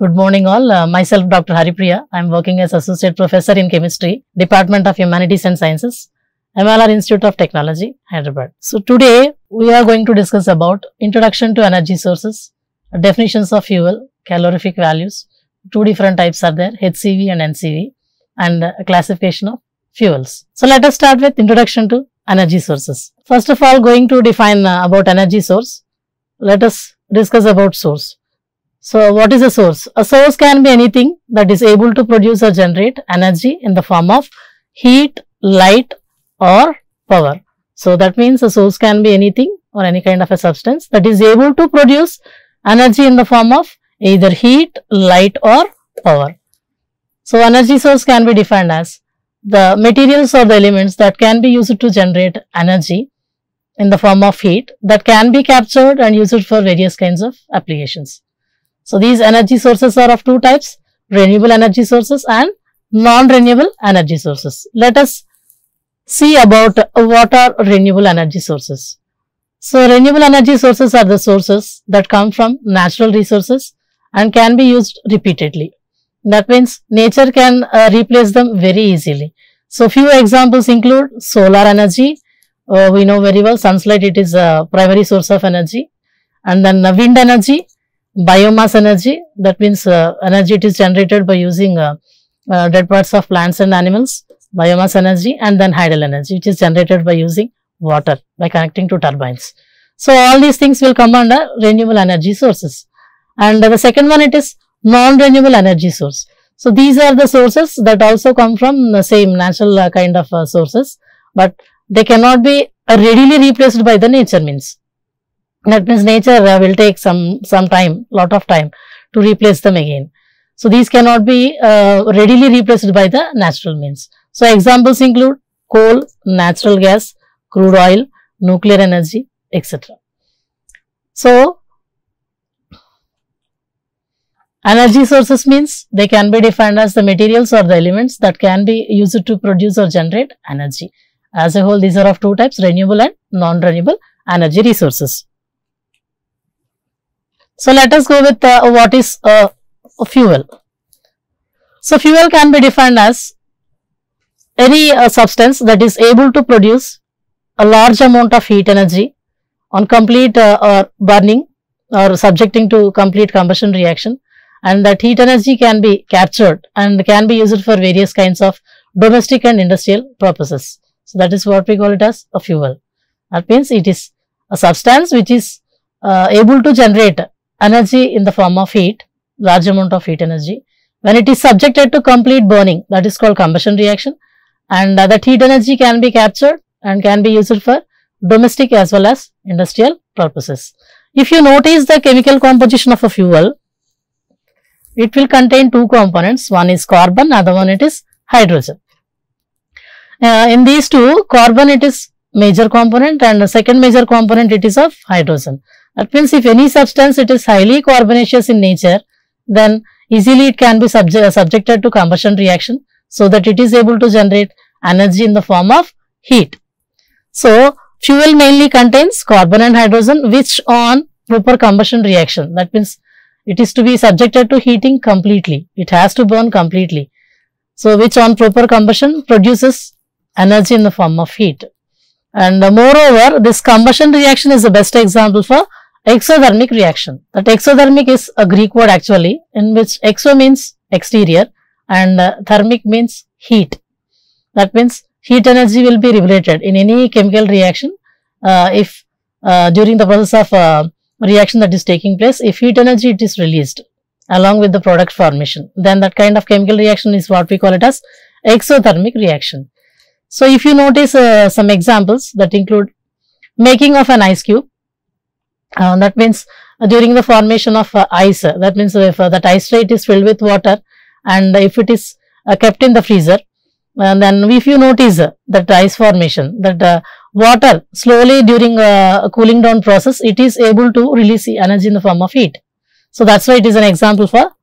Good morning all. Myself Dr. Priya. I am working as Associate Professor in Chemistry, Department of Humanities and Sciences, MLR Institute of Technology, Hyderabad. So today we are going to discuss about Introduction to Energy Sources, definitions of fuel, calorific values. Two different types are there, HCV and NCV, and a classification of fuels. So let us start with Introduction to Energy Sources. First of all, going to define about energy source. Let us discuss about source. So what is a source? A source can be anything that is able to produce or generate energy in the form of heat, light or power. So that means a source can be anything or any kind of a substance that is able to produce energy in the form of either heat, light or power. So energy source can be defined as the materials or the elements that can be used to generate energy in the form of heat that can be captured and used for various kinds of applications. So these energy sources are of two types, renewable energy sources and non-renewable energy sources. Let us see about what are renewable energy sources. So renewable energy sources are the sources that come from natural resources and can be used repeatedly. That means nature can replace them very easily. So few examples include solar energy. We know very well sunlight, it is a primary source of energy, and then wind energy, biomass energy, that means energy it is generated by using dead parts of plants and animals, biomass energy, and then hydel energy which is generated by using water by connecting to turbines. So all these things will come under renewable energy sources. And the second one, it is non-renewable energy source. So these are the sources that also come from the same natural kind of sources, but they cannot be readily replaced by the nature means. That means nature will take some time, lot of time to replace them again. So these cannot be readily replaced by the natural means. So examples include coal, natural gas, crude oil, nuclear energy, etc. So energy sources means they can be defined as the materials or the elements that can be used to produce or generate energy. As a whole, these are of two types, renewable and non-renewable energy resources. So let us go with what is fuel. So fuel can be defined as any substance that is able to produce a large amount of heat energy on complete or burning or subjecting to complete combustion reaction, and that heat energy can be captured and can be used for various kinds of domestic and industrial purposes. So that is what we call it as a fuel. That means it is a substance which is able to generate energy in the form of heat, large amount of heat energy. When it is subjected to complete burning, that is called combustion reaction, and that heat energy can be captured and can be used for domestic as well as industrial purposes. If you notice the chemical composition of a fuel, it will contain two components. One is carbon, other one it is hydrogen. In these two, carbon it is major component and the second major component it is of hydrogen. That means if any substance it is highly carbonaceous in nature, then easily it can be subjected to combustion reaction so that it is able to generate energy in the form of heat. So fuel mainly contains carbon and hydrogen which on proper combustion reaction, that means it is to be subjected to heating completely, it has to burn completely. So which on proper combustion produces energy in the form of heat. And moreover, this combustion reaction is the best example for exothermic reaction. That exothermic is a Greek word actually, in which exo means exterior and thermic means heat. That means heat energy will be liberated in any chemical reaction if during the process of reaction that is taking place, if heat energy it is released along with the product formation, then that kind of chemical reaction is what we call it as exothermic reaction. So if you notice some examples that include making of an ice cube, that means during the formation of ice, that means if that ice tray is filled with water and if it is kept in the freezer, and then if you notice that ice formation, that water slowly during a cooling down process, it is able to release energy in the form of heat. So that's why it is an example for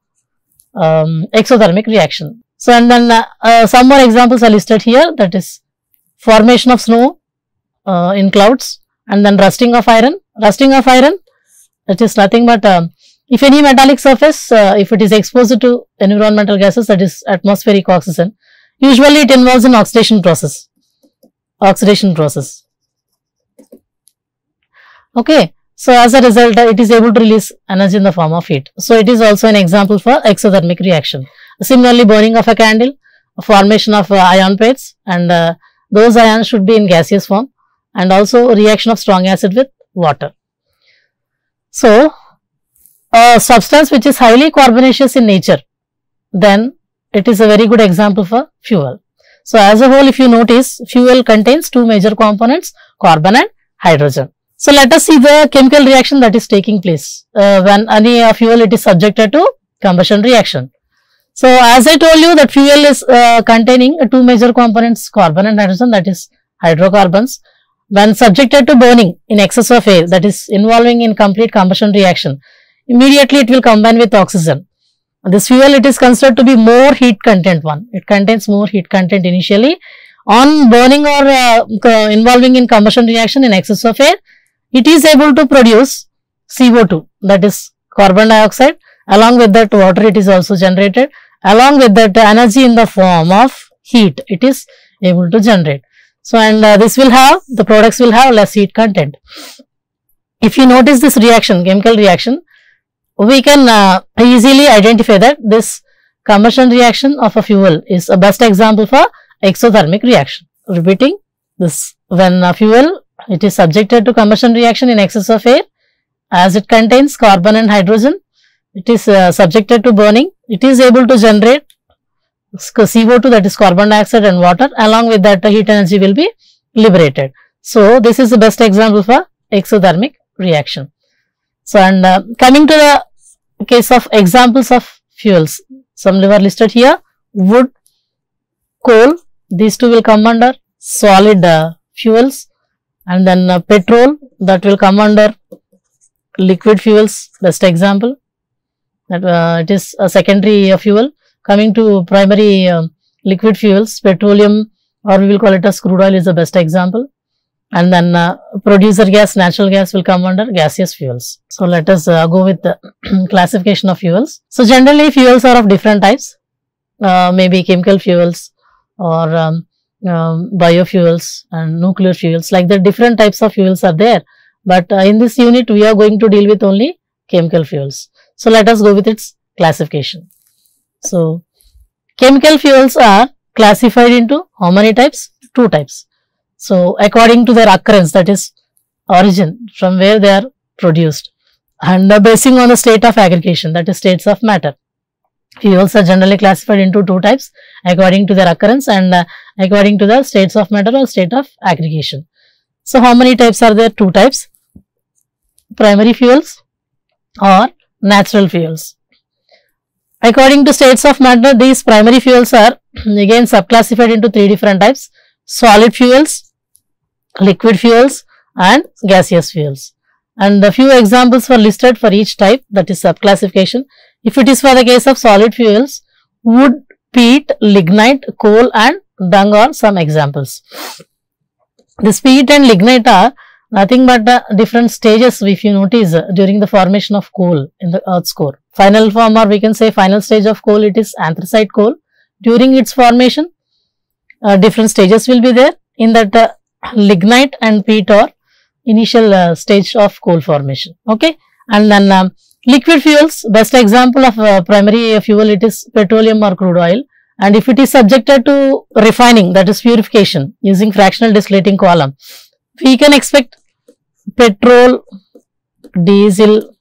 exothermic reaction. So and then some more examples are listed here, that is formation of snow in clouds, and then rusting of iron. Rusting of iron, it is nothing but If any metallic surface, if it is exposed to environmental gases, that is atmospheric oxygen, usually it involves an oxidation process. Okay. So, as a result, it is able to release energy in the form of heat. So, it is also an example for exothermic reaction. Similarly, burning of a candle, formation of ion pairs, and those ions should be in gaseous form, and also reaction of strong acid with water. So, a substance which is highly carbonaceous in nature, then it is a very good example for fuel. So, as a whole, if you notice, fuel contains two major components, carbon and hydrogen. So, let us see the chemical reaction that is taking place when any fuel it is subjected to combustion reaction. So, as I told you that fuel is containing two major components, carbon and hydrogen, that is hydrocarbons. When subjected to burning in excess of air, that is involving in complete combustion reaction, immediately it will combine with oxygen. This fuel, it is considered to be more heat content one. It contains more heat content initially. On burning or involving in combustion reaction in excess of air, it is able to produce CO2, that is carbon dioxide. Along with that, water it is also generated. Along with that, energy in the form of heat it is able to generate. So, and this will have, the products will have less heat content. If you notice this reaction, chemical reaction, we can easily identify that this combustion reaction of a fuel is a best example for exothermic reaction. Repeating this, when a fuel it is subjected to combustion reaction in excess of air, as it contains carbon and hydrogen, it is subjected to burning, it is able to generate CO2, that is carbon dioxide and water. Along with that, heat energy will be liberated. So, this is the best example for exothermic reaction. So, and coming to the case of examples of fuels, some were listed here: wood, coal, these two will come under solid fuels, and then petrol, that will come under liquid fuels, best example, that it is a secondary fuel. Coming to primary liquid fuels, petroleum, or we will call it as crude oil, is the best example. And then producer gas, natural gas will come under gaseous fuels. So, let us go with the classification of fuels. So, generally fuels are of different types, maybe chemical fuels or biofuels and nuclear fuels, like the different types of fuels are there. But in this unit, we are going to deal with only chemical fuels. So, let us go with its classification. So, chemical fuels are classified into how many types? Two types. So, according to their occurrence, that is origin, from where they are produced, and basing on the state of aggregation, that is states of matter. Fuels are generally classified into two types according to their occurrence and according to the states of matter or state of aggregation. So, how many types are there? Two types: primary fuels or natural fuels. According to states of matter, these primary fuels are again subclassified into three different types: solid fuels, liquid fuels and gaseous fuels. And a few examples were listed for each type, that is subclassification. If it is for the case of solid fuels, wood, peat, lignite, coal and dung are some examples. This peat and lignite are nothing but different stages, if you notice, during the formation of coal in the earth's core. Final form, or we can say final stage of coal, it is anthracite coal. During its formation, different stages will be there. In that lignite and peat are initial stage of coal formation. Okay, and then liquid fuels, best example of primary fuel, it is petroleum or crude oil. And if it is subjected to refining, that is purification using fractional distillating column, we can expect petrol, diesel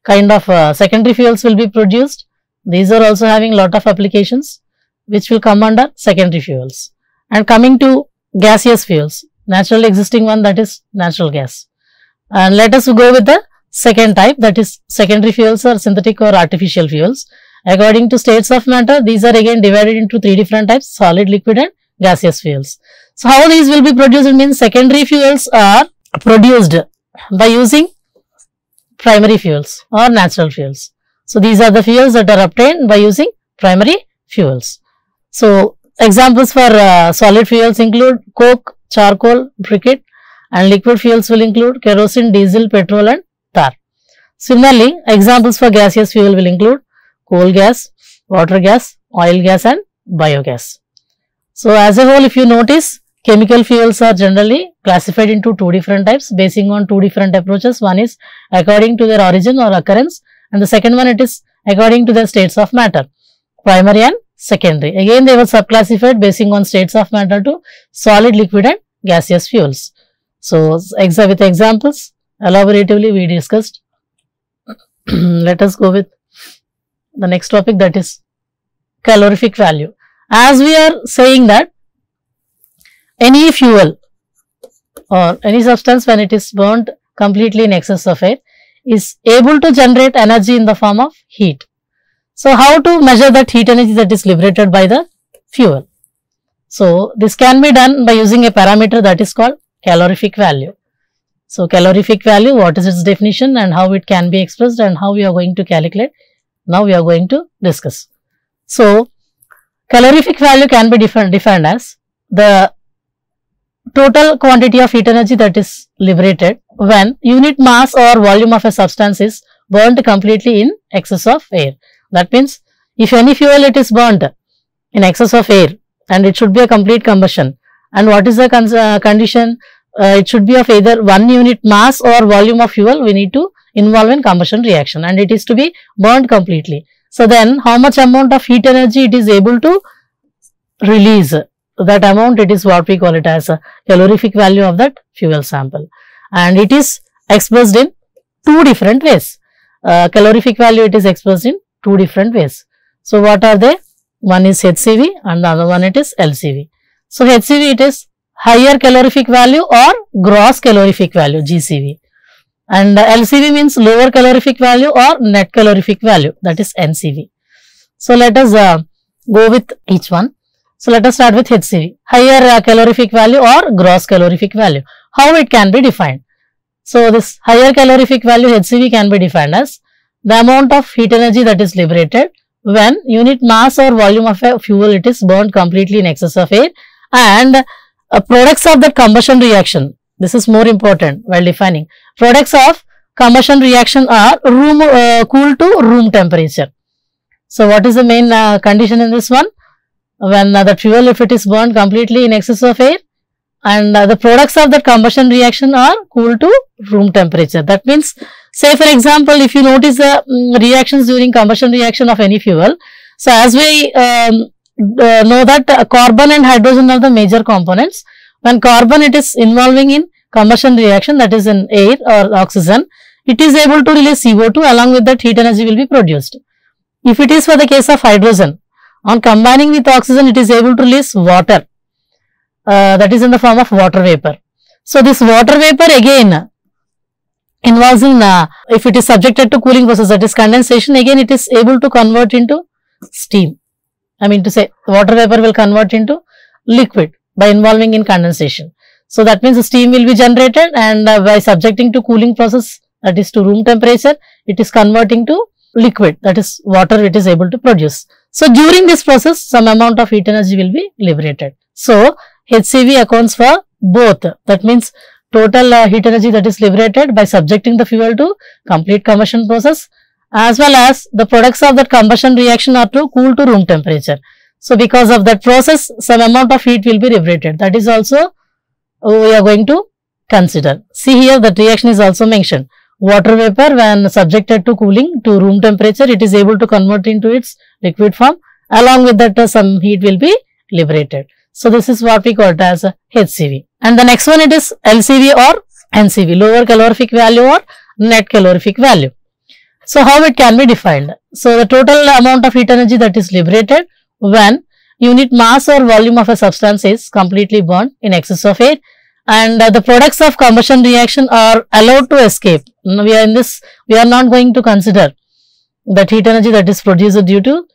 kind of secondary fuels will be produced. These are also having lot of applications which will come under secondary fuels. And coming to gaseous fuels, naturally existing one, that is natural gas. And let us go with the second type, that is secondary fuels or synthetic or artificial fuels. According to states of matter, these are again divided into three different types: solid, liquid and gaseous fuels. So, how these will be produced? It means secondary fuels are produced by using primary fuels or natural fuels. So, these are the fuels that are obtained by using primary fuels. So, examples for solid fuels include coke, charcoal, briquette, and liquid fuels will include kerosene, diesel, petrol and tar. Similarly, examples for gaseous fuel will include coal gas, water gas, oil gas and biogas. So, as a whole, if you notice, chemical fuels are generally classified into two different types basing on two different approaches. One is according to their origin or occurrence, and the second one it is according to their states of matter, primary and secondary. Again, they were subclassified basing on states of matter to solid, liquid and gaseous fuels. So, with examples, elaboratively we discussed. Let us go with the next topic, that is calorific value. As we are saying that any fuel or any substance, when it is burnt completely in excess of air, is able to generate energy in the form of heat. So, how to measure that heat energy that is liberated by the fuel? So, this can be done by using a parameter that is called calorific value. So, calorific value, what is its definition and how it can be expressed and how we are going to calculate? Now, we are going to discuss. So, calorific value can be defined as the total quantity of heat energy that is liberated when unit mass or volume of a substance is burnt completely in excess of air. That means, if any fuel it is burnt in excess of air and it should be a complete combustion, and what is the condition? It should be of either 1 unit mass or volume of fuel we need to involve in combustion reaction, and it is to be burnt completely. So, then how much amount of heat energy it is able to release? That amount, it is what we call it as a calorific value of that fuel sample, and it is expressed in two different ways. Calorific value, it is expressed in two different ways. So, what are they? One is HCV and the other one it is LCV. So, HCV it is higher calorific value or gross calorific value, GCV, and LCV means lower calorific value or net calorific value, that is NCV. So, let us go with each one. So, let us start with HCV, higher calorific value or gross calorific value. How it can be defined? So, this higher calorific value HCV can be defined as the amount of heat energy that is liberated when unit mass or volume of a fuel it is burnt completely in excess of air, and products of that combustion reaction. This is more important while defining. Products of combustion reaction are cool to room temperature. So, what is the main condition in this one? When the fuel, if it is burnt completely in excess of air, and the products of that combustion reaction are cool to room temperature. That means, say for example, if you notice the reactions during combustion reaction of any fuel. So, as we know that carbon and hydrogen are the major components. When carbon it is involving in combustion reaction, that is in air or oxygen, it is able to release CO2, along with that heat energy will be produced. If it is for the case of hydrogen, on combining with oxygen, it is able to release water, that is in the form of water vapor. So, this water vapor again involves in, if it is subjected to cooling process, that is condensation, again it is able to convert into steam. I mean to say, water vapor will convert into liquid by involving in condensation. So, that means the steam will be generated, and by subjecting to cooling process, that is to room temperature, it is converting to liquid, that is water it is able to produce. So, during this process, some amount of heat energy will be liberated. So, HCV accounts for both. That means, total heat energy that is liberated by subjecting the fuel to complete combustion process, as well as the products of that combustion reaction are to cool to room temperature. So, because of that process, some amount of heat will be liberated. That is also we are going to consider. See here, that reaction is also mentioned. Water vapor, when subjected to cooling to room temperature, it is able to convert into its liquid form. Along with that, some heat will be liberated. So, this is what we call it as HCV. And the next one, it is LCV or NCV, lower calorific value or net calorific value. So, how it can be defined? So, the total amount of heat energy that is liberated when unit mass or volume of a substance is completely burnt in excess of air, and the products of combustion reaction are allowed to escape. We are not going to consider that heat energy that is produced due to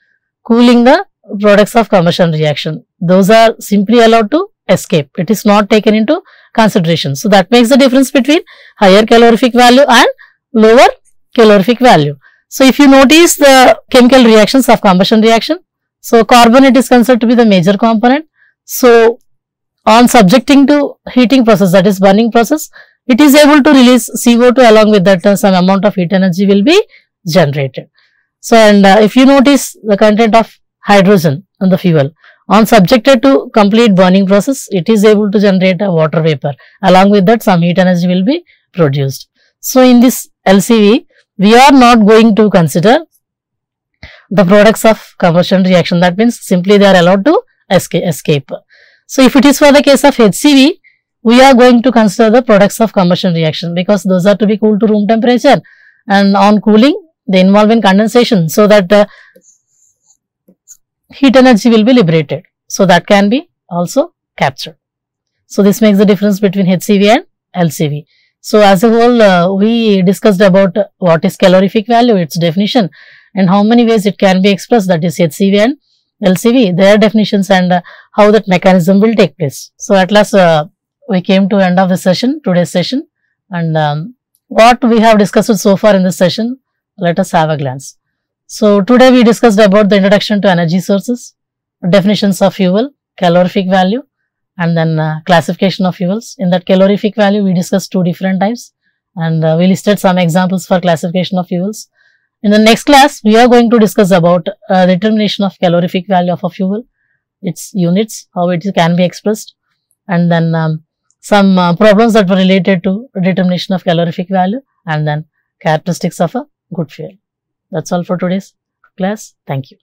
cooling the products of combustion reaction. Those are simply allowed to escape. It is not taken into consideration. So, that makes the difference between higher calorific value and lower calorific value. So, if you notice the chemical reactions of combustion reaction, so carbon it is considered to be the major component. So, on subjecting to heating process, that is burning process, it is able to release CO2, along with that some amount of heat energy will be generated. So, and if you notice the content of hydrogen in the fuel, on subjected to complete burning process, it is able to generate a water vapor, along with that some heat energy will be produced. So, in this LCV, we are not going to consider the products of combustion reaction. That means simply they are allowed to escape. So, if it is for the case of HCV, we are going to consider the products of combustion reaction, because those are to be cooled to room temperature, and on cooling they involve in condensation, so that heat energy will be liberated. So, that can be also captured. So, this makes the difference between HCV and LCV. So, as a whole, we discussed about what is calorific value, its definition, and how many ways it can be expressed, that is HCV and LCV, their definitions, and how that mechanism will take place. So, at last we came to end of the session, today's session, and what we have discussed so far in this session, let us have a glance. So, today we discussed about the introduction to energy sources, definitions of fuel, calorific value, and then classification of fuels. In that calorific value, we discussed two different types, and we listed some examples for classification of fuels. In the next class, we are going to discuss about determination of calorific value of a fuel, its units, how it can be expressed, and then some problems that were related to determination of calorific value, and then characteristics of a good fuel. That's all for today's class. Thank you.